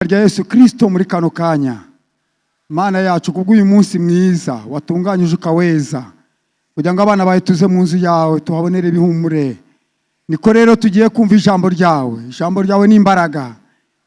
rya Yesu Kristo muri kano kanya. Mana yacu kubw'uyu munsi mwiza watunganyije ukaweza kugira ngo abana bawe tuze mu nzu yawe tuhabonere ibihumure. Niko rero tugiye kumva ijambo ryawe. Ijambo ryawe ni imbaraga,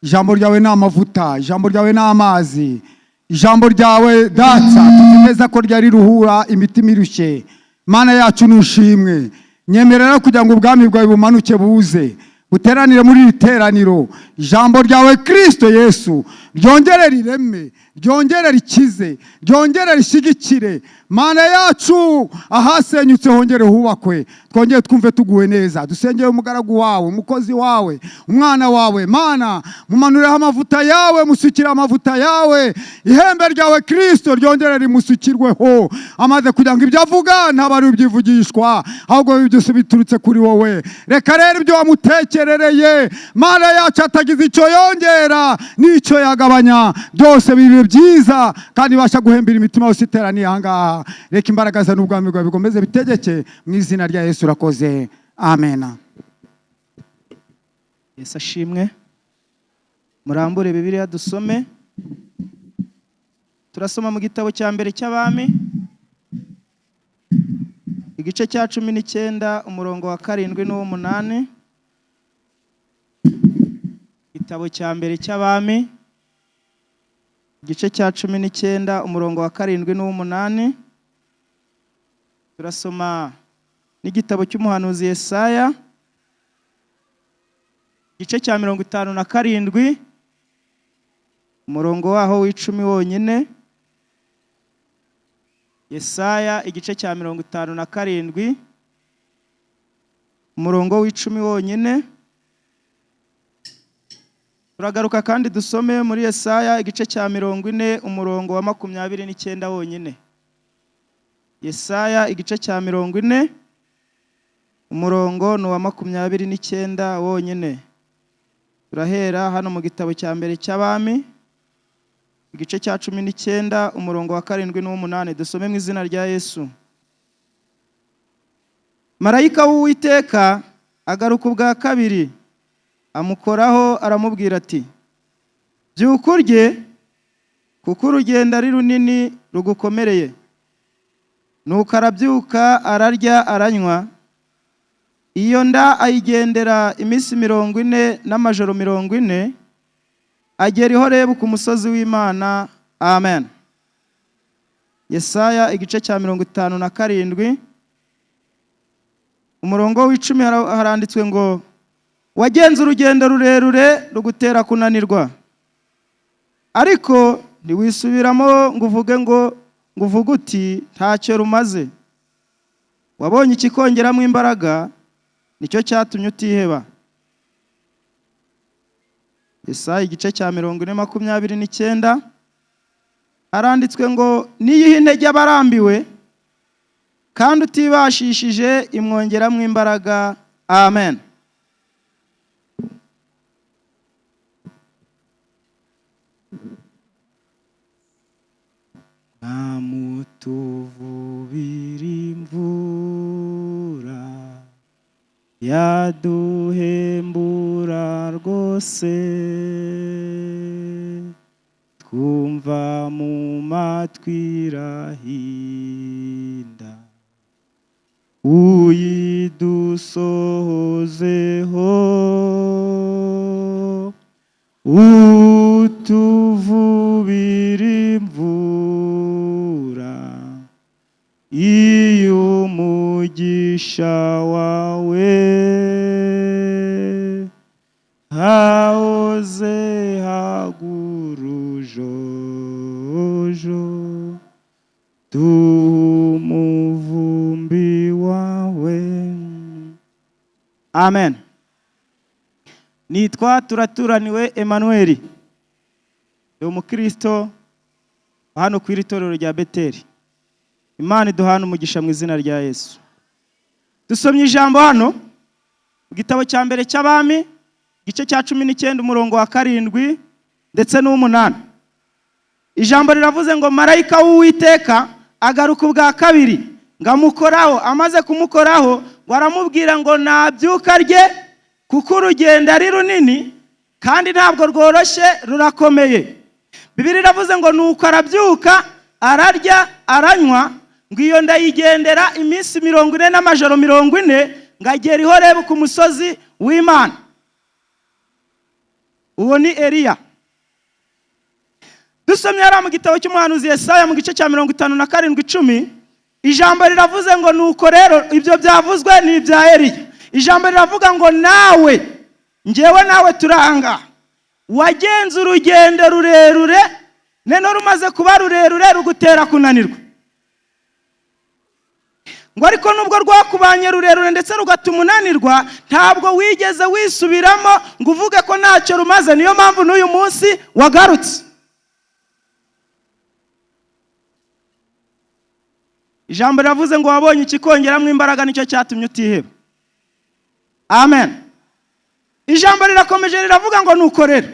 ijambo ryawe ni amavuta, ijambo ryawe ni amazi, ijambo ryawe datsa tuzimeza ko ryari ruhura imitima irushye. Mana yacu nushimwe, nyemerera kugira ngo ubwami bwawe bumanuke buze buteranire muri iri teraniro. Ijambo ryawe Kristo Yesu ryongere rireme, ryongere rikize, ryongere rishyigikire. Mana yacu ahasenyutse hongere hubakwe, twongere twumve tuguwe neza. Dusengeye umugaragu wawe, umukozi wawe, umwana wawe. Mana mumanureho amavuta yawe, musukire amavuta yawe. Ihembe ryawe Kristo ryongere rimusukirweho, amaze kugira ngo ibyo avuga ntabari ubyivugishwa, ahubwo byose biturutse kuri wowe. Reka rero ibyo wamutekerereye Mana yacu atagize icyo yongera n'icyo yagabanya, byose bibe byiza kandi basha guhembera imitima yose iteraniye aha ngaha. Reka imbaraga za n'ubwami bwawe bigomeze bitegeke mu izina rya Yesu urakoze, amen. Yesu ashimwe. Murambure Bibiliya dusome. Turasoma mu gitabo cya mbere cy'Abami, igice cya 19 umurongo wa 7 n'uw'8. Igitabo cya mbere cy'Abami, igice cya 19 umurongo wa 7 n'uw'8. Turasoma n'igitabo cy'umuhanuzi Yesaya, igice cya 57 umurongo waho w'10 wonyine. Yesaya igice cya 57 umurongo w'10 wonyine. Turagaruka kandi dusome muri Yesaya igice cya 40 umurongo wa 29 wonyine. Yesaya igice cya 40 umurongo wa 29 wonyine. Turahera hano mu gitabo cya mbere cy'Abami, igice cya 19 umurongo wa 7 n'uw'8. Dusome mu izina rya Yesu. Marayika w'Uwiteka agaruka ubwa kabiri, amukoraho aramubwira ati, byuka urye kuko urugendo ari runini rugukomereye. Nuko arabyuka ararya aranywa. Iyo nda ayigendera iminsi 40 n'amajoro 40, agera i Horebu ku musozi w'Imana. Amen. Yesaya igice cya 57 umurongo w'10 haranditswe ngo, wagenze urugendo rurerure rugutera kunanirwa, ariko ntiwisubiramo ngo uvuge uti ntacyo rumaze. Wabonye ikikongeramo imbaraga, nicyo cyatumye utiheba. Yesaya igice cya 40:29 haranditswe ngo, niyihe intege abarambiwe kandi utibashishije imwongeramo imbaraga. Amen. Namutuvubira imvura yaduhembura rwose, twumva mu matwi irahinda, uyidusohozeho. Utuvubira imvura iyo umugisha wawe hahoze hagurujojo, umuvumbi wawe. Amen. Nitwa Turaturaniwe Emmanuel, ndi umukristo hano ku itorero rya Beteli. Imana iduhana umugisha mu izina rya Yesu. Dusomye ijambo hano mu gitabo cya mbere cy'Abami, igice cya 19 umurongo wa 7 ndetse n'uw'8. Ijambo riravuze ngo, marayika w'Uwiteka agaruka ubwa kabiri, ngamukoraho. Amaze kumukoraho ngo aramubwira ngo nabyuka rye kuko urugendo ari runini kandi ntabwo rworoshye, rurakomeye. Bibiliya iravuze ngo nuko arabyuka ararya aranywa, ngo iyo ndayigendera iminsi 40 n'amajoro 40, ngagera i Horebu ku musozi w'Imana. Uwo ni Eliya. Dusomye ara mu gitabo cy'umuhanuzi Yesaya mu gice cya 57:10, ijambo riravuze ngo nuko rero ibyo byavuzwe ni ibya Eliya. Ijambo riravuga ngo nawe, njyewe nawe turanga, wagenze urugendo rurerure, none rumaze kuba rurerure rugutera kunanirwa. Ngo ariko nubwo rwakubanye rurerure ndetse rugatuma unanirwa, ntabwo wigeze wisubiramo ngo uvuge ko ntacyo rumaze. Niyo mpamvu n'uyu munsi wagarutse. Ijambo riravuze ngo wabonye ikikongeramo imbaraga, nicyo cyatumye utiheba. Amen. Ijambo rirakomeje riravuga ngo nuko rero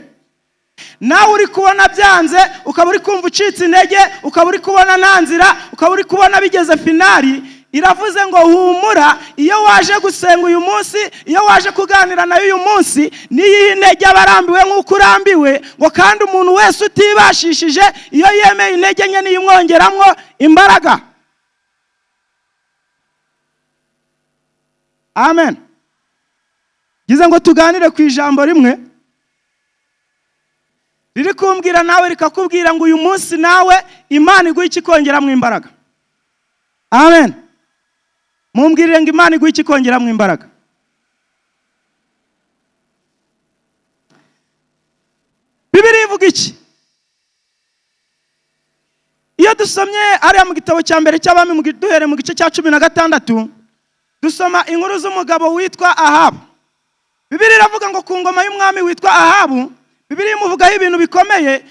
nawe uri kubona byanze, ukaba uri kumva ucitse intege, ukaba uri kubona nta nzira, ukaba uri kubona bigeze finali, iravuze ngo humura. Iyo waje gusenga uyu munsi, iyo waje kuganira nayo uyu munsi, niyihe intege abarambiwe nk'uko urambiwe, ngo kandi umuntu wese utibashishije iyo yemeye intege nke niyimwongeramwo imbaraga. Amen. Gize ngo tuganire ku ijambo rimwe riri kumbwira nawe rikakubwira ngo uyu munsi nawe Imana iguha ikikongeramo imbaraga. Amen. Mumbwirire ngo Imana iguha ikikongeramo imbaraga. Bibiliya ivuga iki? Iyo dusomye ariya mu gitabo cya mbere cy'Abami duhere mu gice cya 16, dusoma inkuru z'umugabo witwa Ahabu. Bibiliya iravuga ngo ku ngoma y'umwami witwa Ahabu, Bibiliya imuvugaho ibintu bikomeye.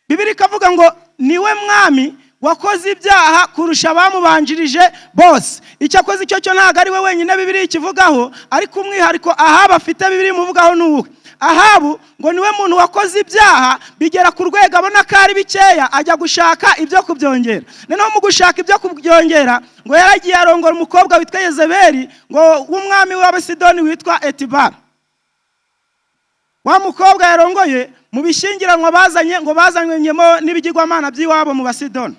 Bibiliya ikavuga ngo niwe mwami wakoze ibyaha kurusha abamubanjirije bose. Icyo akoze icyo cyo ntabwo ari we wenyine Bibiliya ikivugaho, ariko umwihariko Ahabu afite Bibiliya imuvugaho n'uwo. Ahabu ngo niwe muntu wakoze ibyaha bigera ku rwego abona ko ari bikeya, ajya gushaka ibyo kubyongera. Noneho mu gushaka ibyo kubyongera, ngo yaragiye arongora umukobwa witwa Yezebeli, ngo w'umwami w'Abasidoni witwa Etibara. Wa mukobwa yarongoye mu bishingiranwa bazanye, ngo bazanywenyemo n'ibigirwamana by'iwabo mu Basidoni.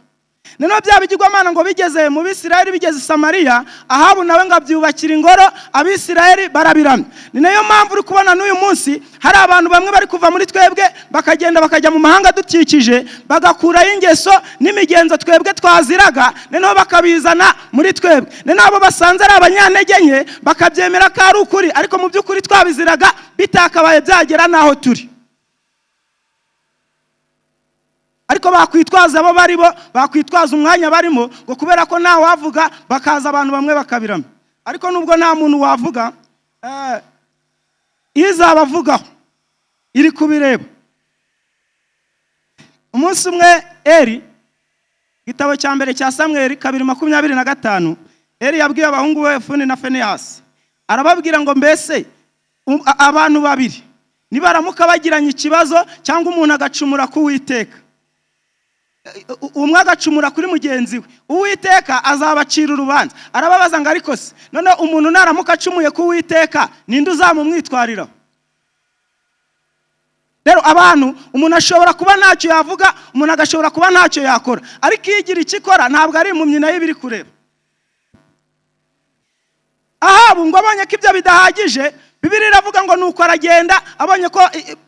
Noneho bya bigirwamana ngo bigeze mu Bisirayeli, bigeze Samariya, Ahabu nawe ngo abyubakira ingoro, Abisirayeli barabiramya. Ni nayo mpamvu uri kubona n'uyu munsi hari abantu bamwe bari kuva muri twebwe bakagenda bakajya mu mahanga dukikije, bagakuraho ingeso n'imigenzo twebwe twaziraga, noneho bakabizana muri twebwe. Noneho abo basanze ari abanyantege nke bakabyemera ko ari ukuri, ariko mu by'ukuri twabiziraga bitakabaye byagera naho turi. Ariko bakwitwaza abo bari bo, bakwitwaza umwanya barimo, ngo kubera ko nta wavuga bakaza abantu bamwe bakabirama. Ariko nubwo nta muntu wavuga, izabavugaho iri kubireba. Umunsi umwe Eli, gitabo cya mbere cya Samweli 2:25, Eli yabwiye abahungu be Hofuni na Finehasi, arababwira ngo mbese abantu babiri nibaramuka bagiranye ikibazo cyangwa umuntu agacumura ku Uwiteka, umwe agacumura kuri mugenzi we, Uwiteka azabacira urubanza. Arababaza ngo ariko se none umuntu naramuka acumuye ku Uwiteka, ninde uzamumwitwariraho? Rero abantu, umuntu ashobora kuba ntacyo yavuga, umuntu agashobora kuba ntacyo yakora, ariko igira ikikora ntabwo ari impumyi nayo biri kureba. Ahabu ngo abonye ko ibyo bidahagije, Bibiliya iravuga ngo nuko aragenda, abonye ko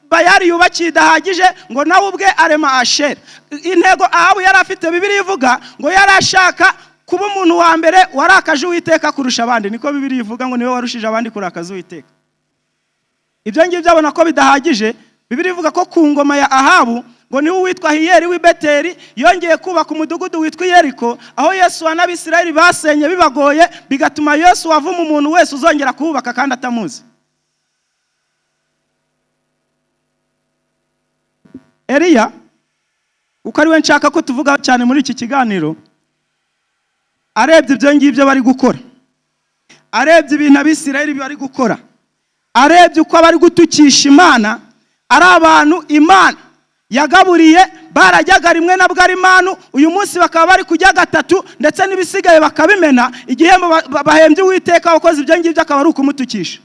Bayali yubakiye idahagije, ngo nawe ubwe arema Ashera. Intego Ahabu yari afite, Bibiliya ivuga ngo yari ashaka kuba umuntu wa mbere warakaje Uwiteka kurusha abandi. Niko Bibiliya ivuga ngo niwe warushije abandi kurakaza Uwiteka. Ibyo ngibyo abona ko bidahagije, Bibiliya ivuga ko ku ngoma ya Ahabu ngo niwe witwa Hiyeli w'i Beteli yongeye kubaka umudugudu witwa Yeriko, aho Yesu n'Abisirayeli basenye bibagoye, bigatuma Yesu avuma umuntu wese uzongera kuhubaka kandi atamuzi. Eliya, uko ari we nshaka ko tuvuga cyane muri iki kiganiro, arebye ibyo ngibyo bari gukora, arebye ibintu Abisirayeli bari gukora, arebye uko bari gutukisha Imana, ari abantu Imana yagaburiye, barajyaga rimwe na bwo ari manu, uyu munsi bakaba bari kujya gatatu, ndetse n'ibisigaye bakabimena. Igihembo bahembye Uwiteka wakoze ibyo ngibyo akaba ari ukumutukisha.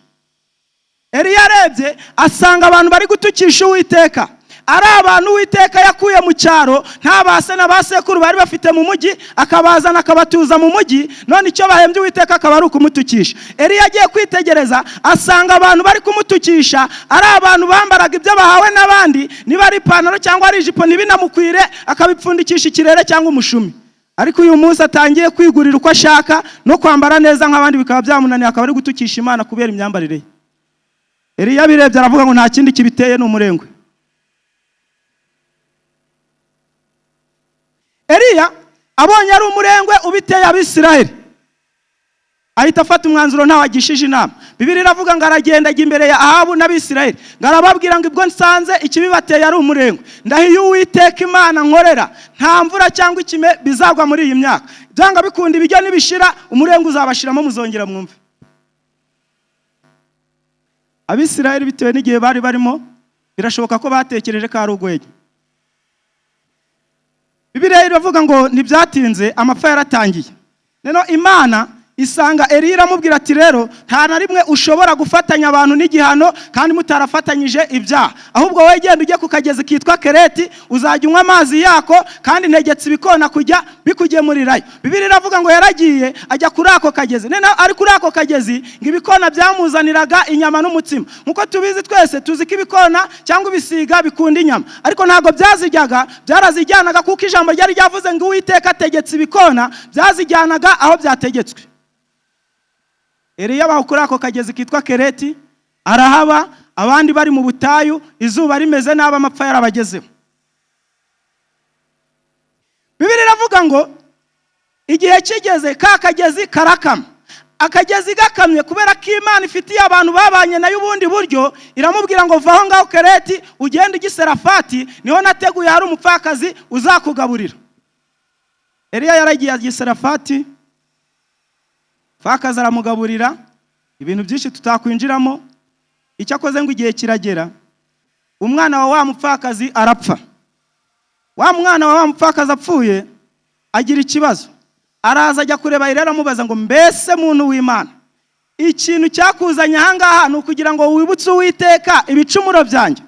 Eliya arebye asanga abantu bari gutukisha Uwiteka, ari abantu Uwiteka yakuye mu cyaro, nta base na basekuru bari bafite mu mujyi, akabazana akabatuza mu mujyi, none icyo bahembye Uwiteka akaba ari ukumutukisha. Eliya agiye kwitegereza asanga abantu bari kumutukisha ari abantu bambaraga ibyo bahawe n'abandi, niba ari ipantaro cyangwa ari ijipo ntibinamukwire, akabipfundikisha ikirere cyangwa umushumi. Ariko uyu munsi atangiye kwigurira uko ashaka no kwambara neza nk'abandi, bikaba byamunaniye, akaba ari gutukisha Imana kubera imyambarire ye. Eliya birebye aravuga ngo nta kindi kibiteye ni umurengwe. Eliya abonye ari umurengwe ubiteye Abisirayeli, ahita afata umwanzuro ntawagishije inama. Bibiliya iravuga ngo aragenda ajya imbere ya Ahabu n'Abisirayeli, ngo arababwira ngo ibwo nsanze ikibibateye ari umurengwe, ndahiye Uwiteka Imana nkorera, nta mvura cyangwa ikime bizagwa muri iyi myaka. Byanga bikunda ibijyo nibishira, umurengwe uzabashiramo, muzongera mwumve. Abisirayeli bitewe n'igihe bari barimo, birashoboka ko batekereje ko ari ugwege. Bibiliya iravuga ngo ntibyatinze amapfa yaratangiye. Neno Imana isanga Eliya iramubwira ati rero nta na rimwe ushobora gufatanya abantu n'igihano kandi mutarafatanyije ibyaha, ahubwo wowe genda ujye ku kagezi kitwa Kereti, uzajya unywa amazi yako, kandi ntegetse ibikona kujya bikugemurirayo. Bibiliya iravuga ngo yaragiye ajya kuri ako kagezi. Neno ari kuri ako kagezi ngo ibikona byamuzaniraga inyama n'umutsima. Nkuko tubizi twese tuzi ko ibikona cyangwa ibisiga bikunda inyama, ariko ntago byazijyaga, byarazijyanaga kuko ijambo ryari ryavuze ngo Uwiteka ategetse ibikona, byazijyanaga aho byategetswe. Eliya kuri ako kagezi kitwa Kereti arahaba, abandi bari mu butayu, izuba rimeze nabi, amapfa yarabagezeho. Bibiliya iravuga ngo igihe kigeze ka kagezi karakama. Akagezi gakamye kubera ko Imana ifitiye abantu babanye nayo ubundi buryo, iramubwira ngo vaho ngaho Kereti ugende igiserafati, niho nateguye hari umupfakazi uzakugaburira. Eliya yaragiye igiserafati, Fakaza aramugaburira ibintu byinshi tutakwinjiramo. Icyakoze ngo igihe kiragera, umwana wa mupfakazi arapfa. Wa mwana wa mupfakazi apfuye, agira ikibazo, araza ajya kureba Eliya aramubaza ngo mbese muntu w'Imana, ikintu cyakuzanye aha ngaha ni ukugira ngo wibutse Uwiteka ibicumuro byanjye?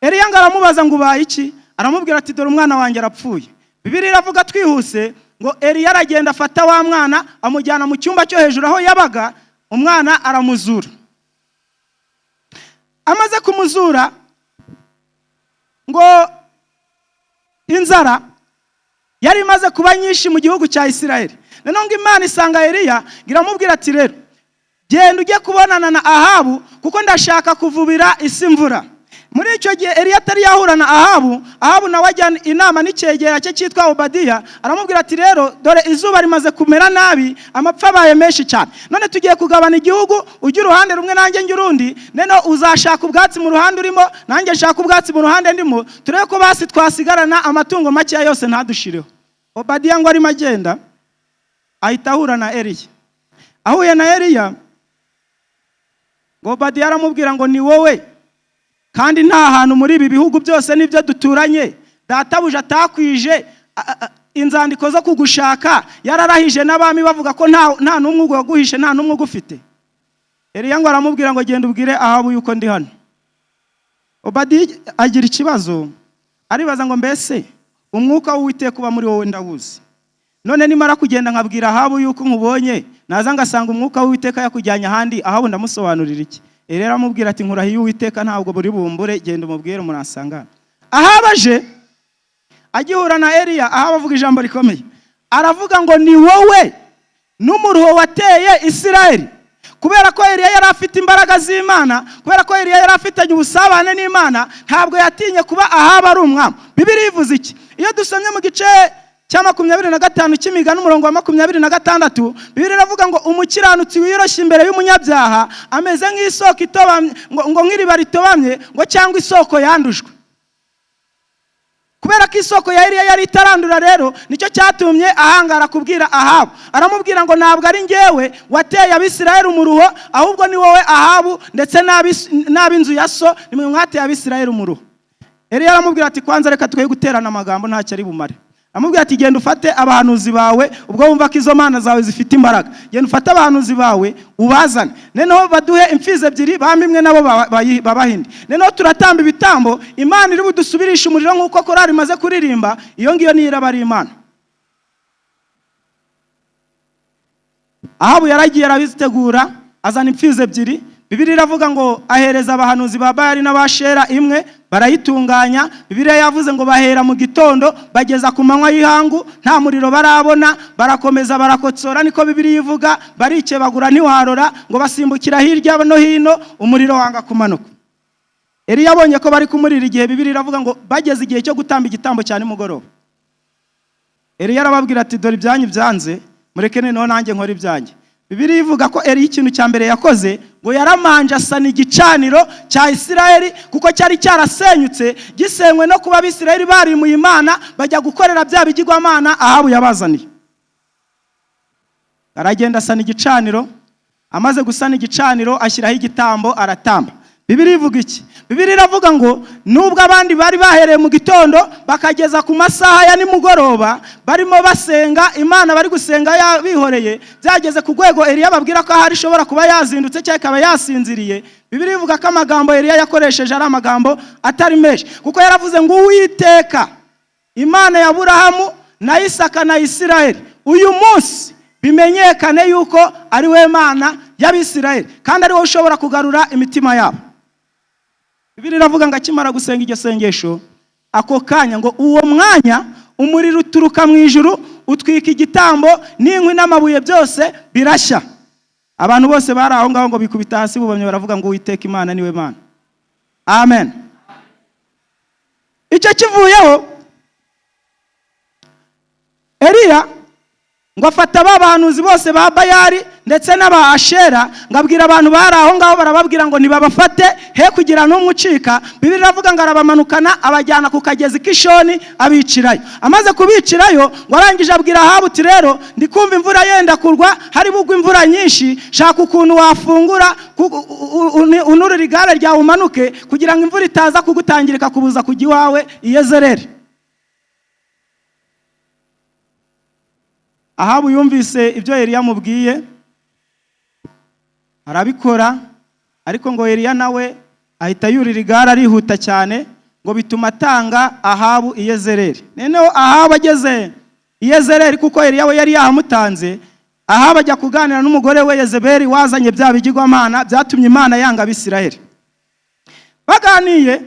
Eliya ngo aramubaza ngo ubaye iki? Aramubwira ati dore umwana wanjye arapfuye. Bibiliya iravuga twihuse ngo Eliya aragenda afata wa mwana amujyana mu cyumba cyo hejuru aho yabaga, umwana aramuzura. Amaze kumuzura ngo inzara yari imaze kuba nyinshi mu gihugu cya Isirayeli. None ngo Imana isanga Eliya iramubwira ati rero genda ujye kubonana na Ahabu kuko ndashaka kuvubira isi imvura. Muri icyo gihe Eliya atari yahura na Ahabu nawe ajyana inama n'icyegera cye cyitwa Obadiya, aramubwira ati rero dore izuba rimaze kumera nabi, amapfa abaye menshi cyane, none tugiye kugabana igihugu, ujye uruhande rumwe nanjye njye urundi, neno uzashaka ubwatsi mu ruhande urimo, nanjye nshaka ubwatsi mu ruhande ndimo, turebe ko basi twasigarana amatungo make yose ntadushireho. Obadiya ngo arimo agenda ahita ahura na Eliya. Ahuye na Eliya ngo Obadiya aramubwira ngo ni wowe, kandi nta hantu muri ibi bihugu byose nibyo duturanye databuja atakwije inzandiko zo kugushaka, yararahije n'abami bavuga ko nta numwe waguhishe, nta numwe ugufite. Eliya ngo aramubwira ngo genda ubwire Ahabu yuko ndi hano. Obadiya agira ikibazo, aribaza ngo mbese umwuka w'Uwiteka uba muri wowe ndawuzi, none nimara kugenda nkabwira Ahabu yuko nkubonye, naza ngasanga umwuka w'Uwiteka yakujyanye ahandi, Ahabu ndamusobanurira iki? Eliya aramubwira ati nkurahiye Uwiteka ntabwo buri bumbure, genda umubwire murasangana. Ahabaje agihura na Eliya, Ahabu avuga ijambo rikomeye, aravuga ngo ni wowe n'umuruho wateye Isirayeli. Kubera ko Eliya yari afite imbaraga z'Imana, kubera ko Eliya yari afitanye ubusabane n'Imana, ntabwo yatinye kuba Ahabu ari umwami. Bibiliya ivuze iki? Iyo dusomye mu gice cya 25 cy'Imigani umurongo wa 26, Bibiliya iravuga ngo umukiranutsi wiyoroshya imbere y'umunyabyaha ameze nk'isoko itobamye, ngo nk'iriba ritobamye, ngo cyangwa isoko yandujwe. Kubera ko isoko ya Eliya yari itarandura rero, nicyo cyatumye ahangara kubwira Ahabu, aramubwira ngo ntabwo ari ngewe wateye Abisirayeli umuruho, ahubwo ni wowe Ahabu ndetse n'ab'inzu ya so, nimwe mwateye Abisirayeli umuruho. Eliya aramubwira ati kwanza reka twe guterana amagambo ntacyo ari bumare. amubwira ati genda ufate abahanuzi bawe, ubwo wumva ko izo mana zawe zifite imbaraga, genda ufate abahanuzi bawe ubazane, noneho baduhe imfizi ebyiri bampa imwe nabo babahindi, noneho turatamba ibitambo, Imana iri budusubirisha umuriro nk'uko korari imaze kuririmba, iyo ngiyo niyo iraba ari Imana. Ahabu yaragiye arabitegura, azana imfizi ebyiri. Bibiliya iravuga ngo ahereza abahanuzi ba Bayali n'abashera imwe, barayitunganya. Bibiliya yavuze ngo bahera mu gitondo bageza ku manywa y'ihangu, nta muriro barabona, barakomeza barakotsora, niko Bibiliya ivuga, barikebagura ntiwarora, ngo basimbukira hirya no hino, umuriro wanga kumanuka. Eliya abonye ko bari kumurira igihe, Bibiliya iravuga ngo bageze igihe cyo gutamba igitambo cyane mugoroba, Eliya arababwira ati dore ibyanyu byanze, mureke noneho nanjye nkora ibyanjye. Bibiliya ivuga ko Eliya ikintu cya mbere yakoze, ngo yaramanje asana igicaniro cya Isirayeli, kuko cyari cyarasenyutse, gisenywe no kuba Abisirayeli barimuye Imana bajya gukorera bya bigirwamana Ahabu yabazaniye. Aragenda asana igicaniro, amaze gusana igicaniro ashyiraho igitambo aratamba. Bibiliya ivuga iki? Bibiliya iravuga ngo nubwo abandi bari bahereye mu gitondo bakageza ku masaha ya nimugoroba barimo basenga Imana, bari gusenga bihoreye, byageze ku rwego Eliya babwira ko ahari ishobora kuba yazindutse cyangwa ikaba yasinziriye. Bibiliya ivuga ko amagambo Eliya yakoresheje ari amagambo atari menshi, kuko yaravuze ngo Uwiteka Imana ya Aburahamu na Isaka na Isirayeli, uyu munsi bimenyekane yuko ari we Mana y'Abisirayeli, kandi ari wowe ushobora kugarura imitima yabo. Bibiliya iravuga ngo akimara gusenga iryo sengesho, ako kanya ngo uwo mwanya umuriro uturuka mu ijuru utwika igitambo n'inkwi n'amabuye byose birashya. Abantu bose bari aho ngaho ngo bikubita hasi bubamye, baravuga ngo Uwiteka Imana niwe Mana. Amen. Icyo kivuyeho, Eliya ngo afata abahanuzi bose ba Bayali ndetse n'aba Ashera, ngabwira abantu bari aho ngaho, barababwira ngo nibabafate he kugira n'umucika. Bibiliya iravuga ngo arabamanukana abajyana ku kagezi k'Ishoni abicirayo. Amaze kubicirayo, ngo arangije abwira Ahabu ati rero ndikumva imvura yenda kurwa, hari bugwa imvura nyinshi, shaka ukuntu wafungura unurira igare ryawe umanuke, kugira ngo imvura itaza kugutangirika kubuza kujya iwawe i Yezereli. Ahabu yumvise ibyo Eliya amubwiye, arabikora, ariko ngo Eliya nawe ahita yurira igare arihuta cyane, ngo bituma atanga Ahabu i Yezereli. Noneho Ahabu ageze i Yezereli, kuko Eliya we yari yahamutanze, Ahabu ajya kuganira n'umugore we Yezebeli wazanye bya bigirwamana byatumye Imana yanga Abisirayeli. Baganiye,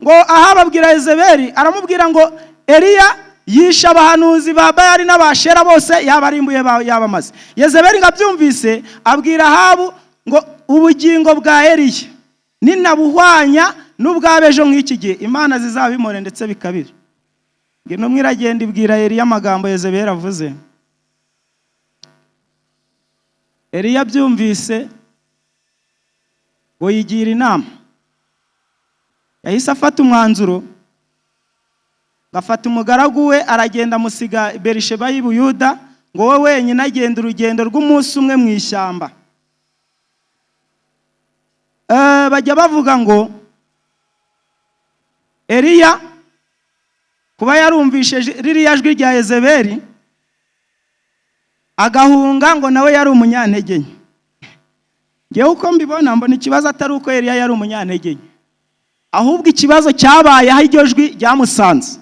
ngo Ahabu abwira Yezebeli, aramubwira ngo Eliya yisha abahanuzi ba Bayali n'abashera bose, yabarimbuye yabamaze. Yezebeli ngabyumvise abwira Ahabu ngo ubugingo bwa Eliya ninabuhwanya n'ubwabejo nk'iki gihe Imana zizabimore ndetse bikabira. Ngeno mwiragenda ibwira Eliya amagambo Yezebeli avuze. Eliya byumvise ngo yigira inama, yahise afata umwanzuro, gafata umugaragu we aragenda musiga Berisheba y'i Buyuda, ngo we wenyine agenda urugendo rw'umunsi umwe mu ishyamba. Bajya bavuga ngo Eliya kuba yarumvishe ririya jwi rya Yezebeli agahunga, ngo nawe yari umunyantege nke. Ngewe uko mbibona mbona ikibazo atari uko Eliya yari umunyantege nke, ahubwo ikibazo cyabaye aho iryo jwi ryamusanze.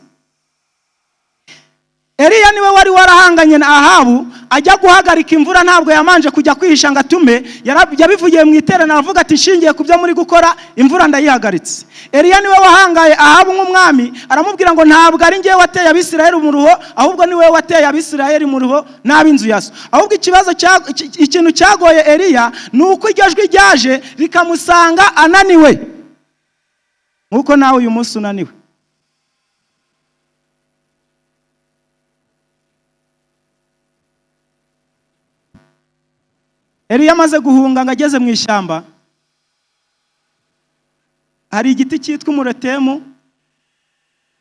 Eliya niwe wari warahanganye na Ahabu, ajya guhagarika imvura ntabwo yamanje kujya kwihisha ngo atume, yabivugiye mu iteraniro avuga ati nshingiye ku byo muri gukora imvura ndayihagaritse. Eliya niwe wahangaye Ahabu nk'umwami, aramubwira ngo ntabwo ari ngewe wateye Abisirayeli mu ruho, ahubwo niwe wateye Abisirayeli mu ruho n'ab'inzu ya so. Ahubwo ikintu cyagoye Eliya ni uko iryo jwi ryaje rikamusanga ananiwe, nk'uko nawe uyu munsi unaniwe. Eliya amaze guhunga ngo ageze mu ishyamba, hari igiti cyitwa umuretemu,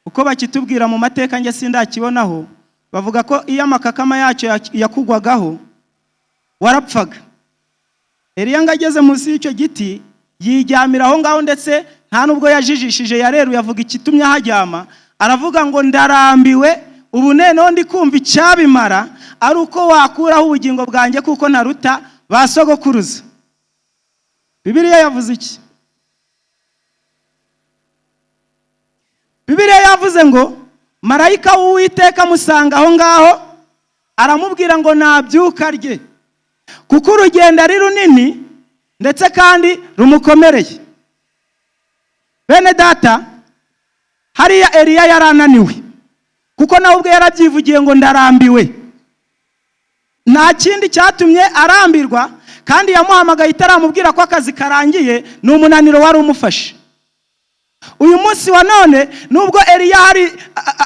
uko bakitubwira mu mateka njye sindakibonaho, bavuga ko iyo amakakama yacyo yakugwagaho warapfaga. Eliya ngo ageze munsi y'icyo giti yijyamira aho ngaho, ndetse nta nubwo yajijishije, yareruye avuga ikitumye aharyama, aravuga ngo ndarambiwe ubu noneho ndi kumva icyabimara ari uko wakuraho ubugingo bwanjye kuko naruta ba sogokuruza. Bibiliya yavuze iki? Bibiliya yavuze ngo marayika w'Uwiteka amusanga aho ngaho aramubwira ngo nabyuka rye kuko urugendo ari runini ndetse kandi rumukomereye. Bene data, hariya Eliya yarananiwe kuko nawe ubwe yarabyivugiye ngo ndarambiwe. Nta kindi cyatumye arambirwa, kandi yamuhamagaye itaramubwira ko akazi karangiye, ni umunaniro wari umufashe. Uyu munsi wa none nubwo Eliya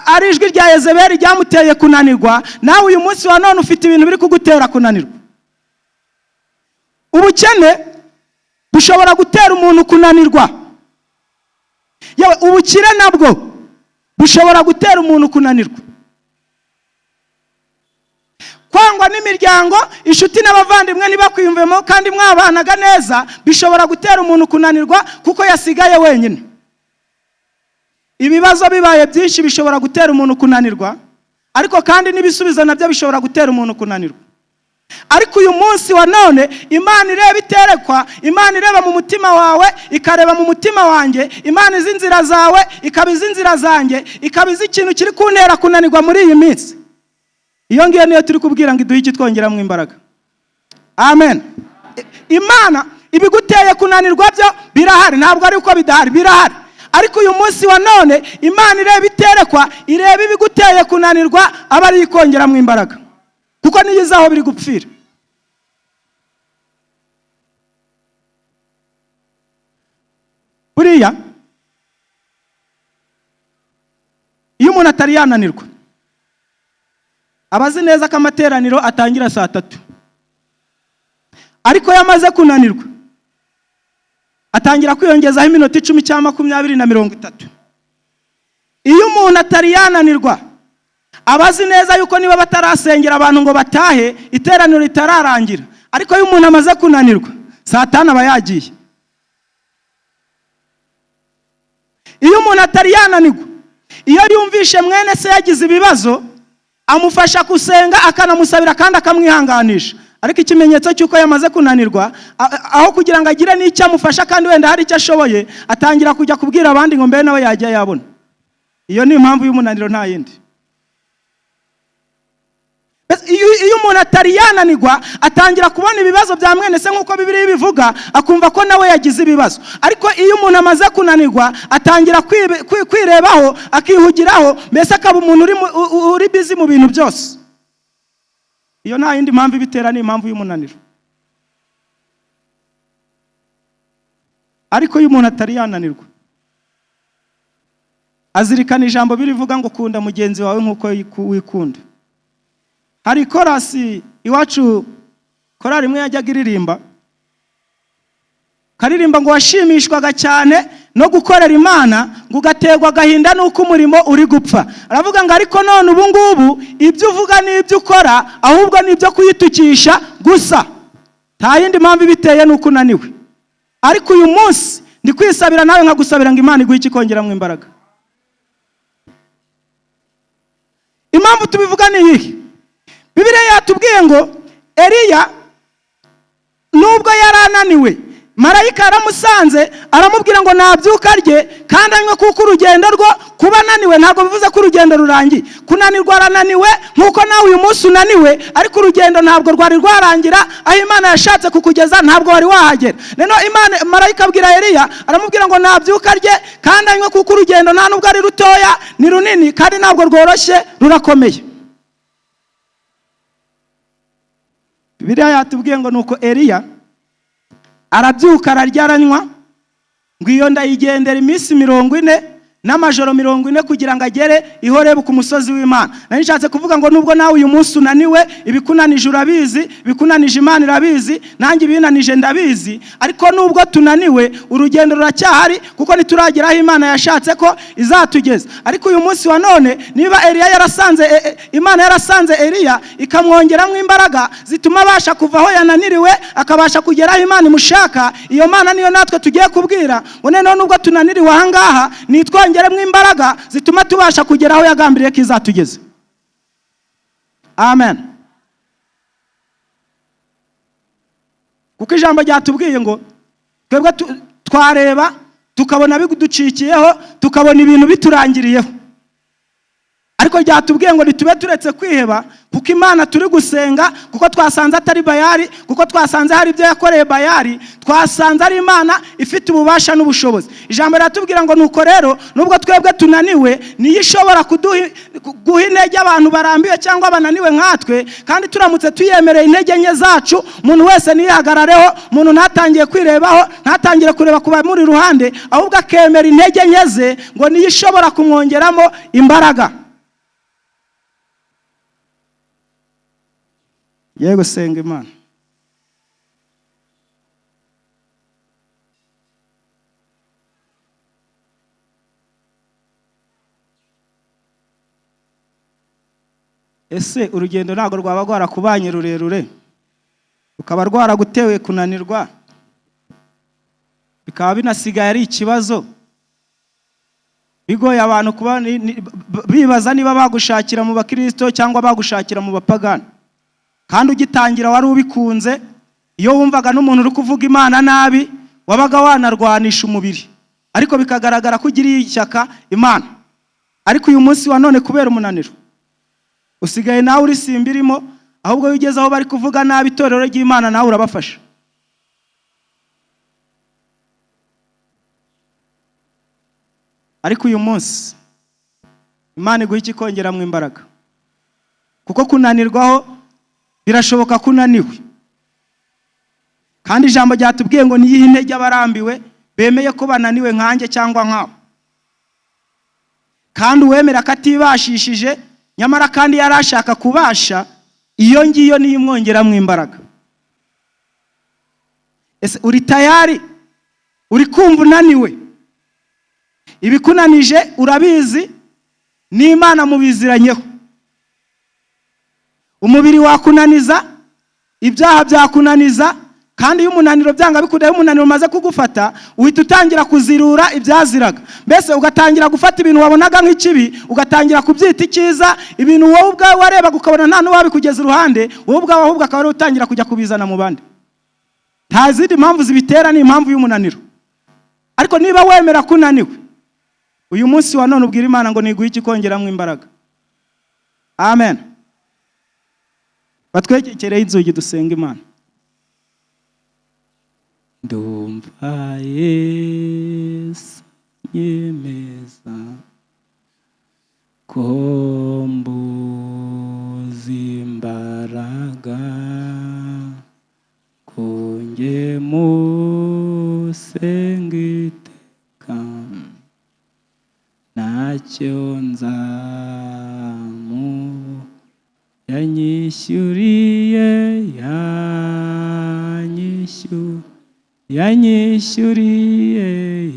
ari ijwi rya Yezebeli ryamuteye kunanirwa, nawe uyu munsi wa none ufite ibintu biri kugutera kunanirwa. Ubukene bushobora gutera umuntu kunanirwa. Yewe ubukire nabwo bushobora gutera umuntu kunanirwa. Kwangwa n'imiryango, inshuti n'abavandimwe ntibakwiyumvemo kandi mwabanaga neza, bishobora gutera umuntu kunanirwa kuko yasigaye wenyine. Ibibazo bibaye byinshi bishobora gutera umuntu kunanirwa, ariko kandi n'ibisubizo nabyo bishobora gutera umuntu kunanirwa. Ariko uyu munsi wa none Imana ireba iterekwa, Imana ireba mu mutima wawe, ikareba mu mutima wanjye, Imana izi inzira zawe, ikabiza inzira zanjye, ikabiza ikintu kiri kuntera kunanirwa muri iyi minsi. Iyo ngiyo niyo turi kubwira ngo iduhe ikitwongeramo imbaraga. Amen. Imana ibiguteye kunanirwa byo birahari, ntabwo ari uko bidahari, birahari. Ariko uyu munsi wa none Imana ireba iterekwa, ireba ibiguteye kunanirwa, aba ari ikongeramo imbaraga, kuko niyiza aho biri gupfira. Buriya iyo umuntu atari yananirwa, abazi neza ko amateraniro atangira saa 3, ariko yamaze kunanirwa atangira kwiyongezaho iminota 10 cyangwa 20 na 30. Iyo umuntu atari yananirwa, abazi neza yuko niba batarasengera abantu ngo batahe, iteraniro ritararangira. Ariko iyo umuntu amaze kunanirwa, saa 5 aba yagiye. Iyo umuntu atari yananirwa, iyo yumvishe mwene se yagize ibibazo, amufasha gusenga, akanamusabira kandi akamwihanganisha. Ariko ikimenyetso cyuko yamaze kunanirwa, aho kugira ngo agire n'icyo amufasha kandi wenda hari icyo ashoboye, atangira kujya kubwira abandi ngo mbe nawe yajya yabona. Iyo ni impamvu y'umunaniro nta yindi. Iyo umuntu atari yananirwa, atangira kubona ibibazo bya mwene se nk'uko Bibiliya bivuga, akumva ko nawe yagize ibibazo. Ariko iyo umuntu amaze kunanirwa, atangira kwirebaho, akihugiraho, mbese akaba umuntu uri busy mu bintu byose. Iyo nta yindi mpamvu ibitera, ni impamvu y'umunaniro. Ariko iyo umuntu atari yananirwa, azirikana ijambo birivuga ngo kunda mugenzi wawe nk'uko wikunda. Hari korasi iwacu, korari imwe yajyaga iririmba, karirimba ngo washimishwaga cyane no gukorera Imana, ngo ugategwa agahinda nuko umurimo uri gupfa. Aravuga ngo ariko none ubu ngubu ibyo uvuga n'ibyo ukora ahubwo n'ibyo kuyitukisha gusa, nta yindi mpamvu ibiteye nuko unaniwe. Ariko uyu munsi ndi kwisabira nawe nkagusabira ngo Imana iguhe ikongeramo imbaraga. Impamvu tubivuga ni iyi: Bibiliya yatubwiye ngo Eliya nubwo yarananiwe, marayika aramusanze aramubwira ngo nabyuka rye kandi anywe kuko urugendo rwo kuba naniwe ntabwo bivuze ko urugendo rurangiye. Kunanirwa arananiwe nkuko nawe uyu munsi unaniwe, ariko urugendo ntabwo rwari rwarangira. Aho Imana yashatse kukugeza ntabwo wari wahagera. Neno Imana, marayika abwira Eliya, aramubwira ngo nabyuka rye kandi anywe kuko urugendo nta nubwo ari rutoya, ni runini kandi ntabwo rworoshye, rurakomeye. Bibiliya yatubwiye ngo nuko Eliya arabyuka ararya aranywa, ngo iyo ndayigendera iminsi 40 n'amajoro 40 kugira ngo agere i Horebu ku musozi w'Imana. Nanishatse kuvuga ngo nubwo nawe uyu munsi unaniwe, ibikunanije urabizi, bikunanije Imana irabizi, nanjye ibinanije ndabizi. Ariko nubwo tunaniwe, urugendo ruracyahari kuko nituragera aho Imana yashatse ko izatugeza. Ariko uyu munsi wa none, niba Eliya yarasanze, Imana yarasanze Eliya ikamwongeramo imbaraga zituma abasha kuva aho yananiriwe akabasha kugera aho Imana imushaka, iyo Mana niyo natwe tugiye kubwira ngo none nubwo tunaniriwe aha ngaha, nitwongeremo imbaraga zituma tubasha kugera aho yagambiriye ko izatugeza. amen. Kuko ijambo ryatubwiye ngo twebwe twareba tukabona biducikiyeho, tukabona ibintu biturangiriyeho, ariko ryatubwiye ngo nitube turetse kwiheba, kuko Imana turi gusenga, kuko twasanze atari Bayali, kuko twasanze hari ibyo yakoreye Bayali, twasanze ari Imana ifite ububasha n'ubushobozi. Ijambo riratubwira ngo nuko rero nubwo twebwe tunaniwe, niyo ishobora guha intege abantu barambiwe cyangwa bananiwe nkatwe, kandi turamutse tuyemereye intege nke zacu, umuntu wese niyihagarareho, umuntu ntatangiye kwirebaho, ntatangire kureba kuba muri iruhande, ahubwo akemera intege nke ze, ngo niyo ishobora kumwongeramo imbaraga. Yego senga Imana. Ese urugendo ntago rwaba rwarakubanye rurerure, ukaba rwaragutewe kunanirwa, bikaba binasigaye ari ikibazo, bigoye abantu kuba bibaza niba bagushakira mu bakristo cyangwa bagushakira mu bapagani, kandi ugitangira wari ubikunze, iyo wumvaga n'umuntu uri kuvuga Imana nabi wabaga wanarwanisha umubiri, ariko bikagaragara ko ugiriye ishyaka Imana. Ariko uyu munsi wa none kubera umunaniro usigaye nawe uri simbirimo, ahubwo iyo ugeze aho bari kuvuga nabi itorero ry'Imana nawe urabafasha. Ariko uyu munsi Imana iguha iki kongeramo imbaraga, kuko kunanirwaho birashoboka ko unaniwe, kandi ijambo ryatubwiye ngo niyihe intege abarambiwe bemeye ko bananiwe nkanjye cyangwa nkawe. Kandi uwemera ko atibashishije nyamara kandi yarashaka kubasha, iyo ngiyo niyo imwongeramo imbaraga. Ese uri tayari? Uri kumva unaniwe? Ibikunanije urabizi, n'Imana mubiziranyeho. Umubiri wakunaniza, ibyaha byakunaniza, kandi iyo umunaniro byanga bikudaye, umunaniro umaze kugufata, uhita utangira kuzirura ibyaziraga. Mbese ugatangira gufata ibintu wabonaga nk'ikibi, ugatangira kubyita icyiza, ibintu wowe ubwawe warebaga ukabona nta n'uwabikugeza iruhande, wowe ubwawe ahubwo akaba ari utangira kujya kubizana mu bandi. Nta zindi mpamvu zibitera, ni impamvu y'umunaniro. Ariko niba wemera ko unaniwe, uyu munsi wa none ubwira Imana ngo niguhe iki kongeramo imbaraga. Amen. Batwekekereye inzugi dusenga Imana. Ndumva Yesu yemeza ko mbuza imbaraga, ko nge musenga iteka, ntacyo nzamu yanyishyuriye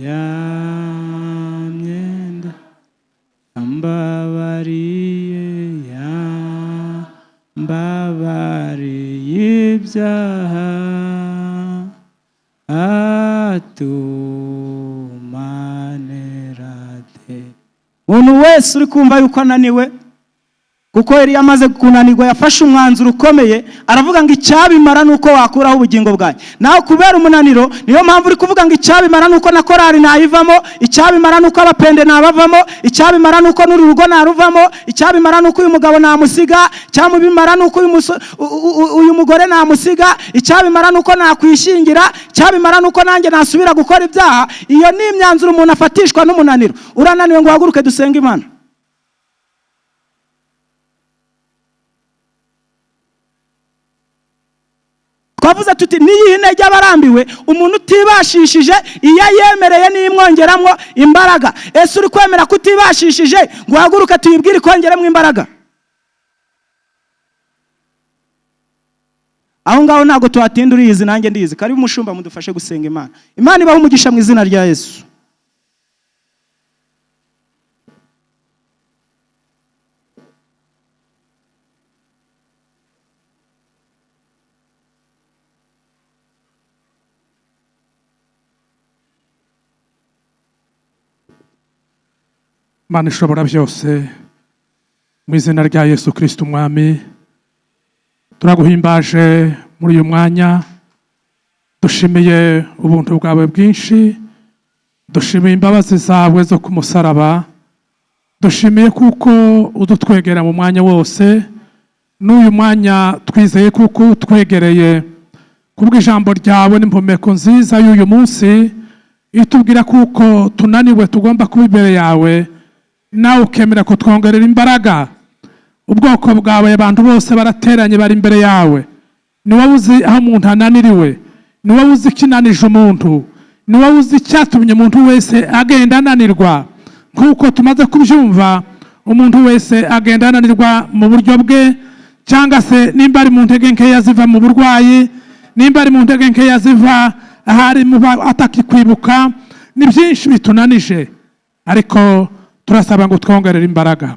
ya myenda, yambabariye ibyaha, atumanerate. Umuntu wese uri kumva yuko ananiwe, kuko yari yamaze kunanirwa, yafashe umwanzuro ukomeye, aravuga ngo icyabimara nuko wakuraho ubugingo bwanjye. Nawe kubera umunaniro niyo mpamvu uri kuvuga ngo icyabimara nuko na korari nayivamo, icyabimara nuko abapende nabavamo, icyabimara nuko n'uru rugo naruvamo, icyabimara nuko uyu mugabo namusiga, icyabimara nuko uyu mugore namusiga, icyabimara nuko nakwishingira, icyabimara nuko nanjye nasubira gukora ibyaha. Iyo ni imyanzuro umuntu afatishwa n'umunaniro. Urananiwe ngo uhaguruke dusenga Imana. Twavuze tuti niyihe intege abarambiwe, umuntu utibashishije iyo yemereye n'imwongeramo imbaraga. Ese uri kwemera kutibashishije ngo uhaguruke tuyibwire kongeramo imbaraga? Aho ngaho ntago tuhatinda, uriyizi nanjye ndiyizi. Karibu mushumba mudufashe gusenga Imana. Imana ibahe umugisha mu izina rya Yesu. Mana ishobora byose, mu izina rya Yesu Kristo umwami, turaguhimbaje muri uyu mwanya, dushimiye ubuntu bwawe bwinshi, dushimiye imbabazi zawe zo ku musaraba, dushimiye kuko udutwegera mu mwanya wose. N'uyu mwanya twizeye kuko twegereye kubw'ijambo ryawe n'impumeko nziza y'uyu munsi itubwira kuko tunaniwe tugomba kuba imbere yawe, nawe ukemera kutwongerera imbaraga. Ubwoko bwawe abantu bose barateranye bari imbere yawe. Ni wowe uzi aho umuntu ananiriwe, ni wowe uzi ikinanije umuntu, ni wowe uzi icyatumye umuntu wese agenda ananirwa. Nk'uko tumaze kubyumva, umuntu wese agenda ananirwa mu buryo bwe, cyangwa se nimba ari mu ntege nkeya ziva mu burwayi, nimba ari mu ntege nkeya ziva ahari atakikwibuka. Ni byinshi bitunanije, ariko turasaba ngo twongerere imbaraga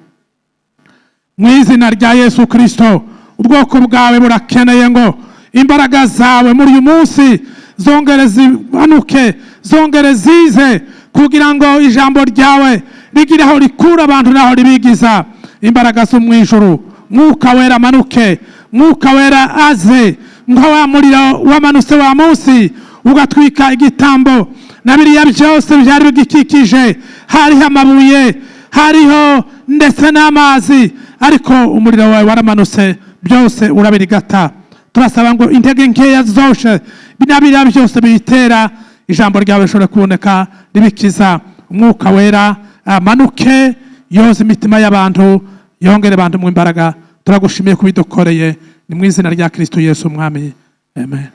mu izina rya Yesu Kristo. Ubwoko bwawe burakeneye ngo imbaraga zawe muri uyu munsi zongere zimanuke, zongere zize, kugira ngo ijambo ryawe rigire aho rikura abantu n'aho ribigiza. Imbaraga zo mu ijuru, Mwuka Wera amanuke, Mwuka Wera aze nka wa muriro wamanutse wa munsi ugatwika igitambo na biriya byose byari bigikikije. Hariho amabuye, hariho ndetse n'amazi, ariko umuriro wawe waramanutse, byose urabirigata. Turasaba ngo intege nkeya zose binabiriya byose biyitera, ijambo ryawe rishobore kuboneka ribikiza. Umwuka Wera amanuke, yoze imitima y'abantu, yongere abantu mu imbaraga. Turagushimiye kubidukoreye, ni mu izina rya Kristo Yesu umwami, amen.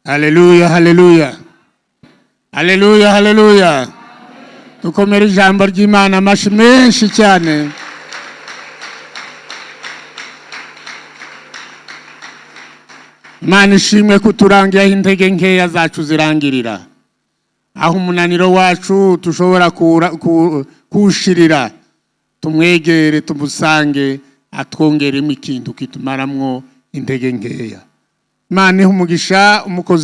Haleluya, haleluya, haleluya, haleluya. Dukomere ijambo ry'Imana amashyi menshi cyane. Imana ishimwe kuturangira intege nkeya zacu zirangirira, aho umunaniro wacu tushobora kuwushirira. Tumwegere, tumusange, atwongeremo ikintu kitumaramwo intege nkeya. Imana ihe umugisha umukozi